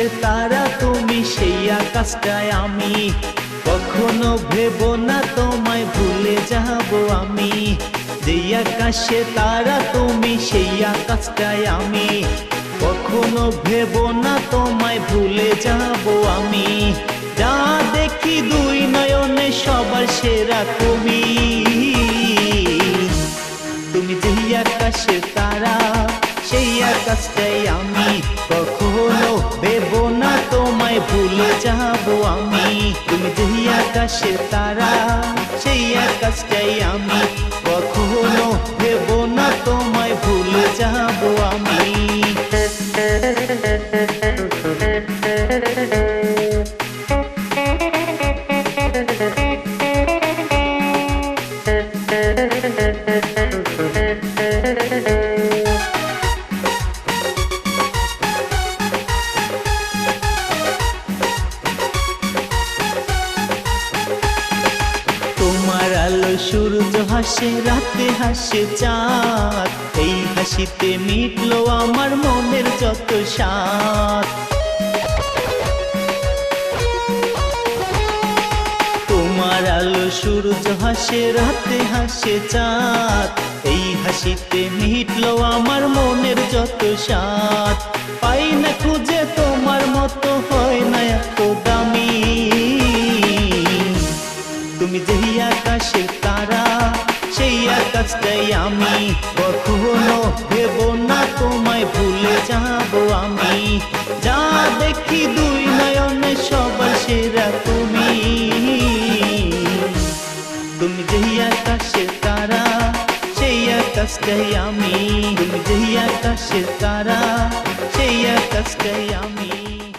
আকাশের তারা তুমি, সেই আকাশটায় আমি। কখনো ভেবো না তোমায় ভুলে যাব আমি। যেই আকাশে তারা তুমি, সেই আকাশটায় আমি। কখনো ভেবো না তোমায় ভুলে যাব আমি। যা দেখি দুই নয়নে সবার সেরা তুমি। তুমি যেই আকাশে তারা, সেই আকাশটাই আমি। কখনো ভেবো না তোমায় ভুলে যাব আমি। তুমি যেই আকাশে তারা, সেই আকাশটাই আমি। কখনো ভেবো না তোমায় ভুলে যাব আমি। তোমার আলো সূর্য হাসে, রাতে হাসে চাঁদ। এই হাসিতে মিটলো আমার মনের যত স্বাদ। তোমার আলো সূর্য হাসে, রাতে হাসে চাঁদ। এই হাসিতে মিটলো আমার মনের যত স্বাদ। পাই না খুঁজে তোমার মতো, হয় না এত দামি। তুমি যেই আকাশের তারা, সেই আকাশটাই আমি। কখনো ভেবো না তোমায় ভুলে যাব আমি। যা দেখি দুই নয়নে সবার সেরা তুমি। তুমি যেই আকাশের তারা, সেই আকাশটাই আমি। তুমি যেই আকাশের তারা, সেই আকাশটাই আমি।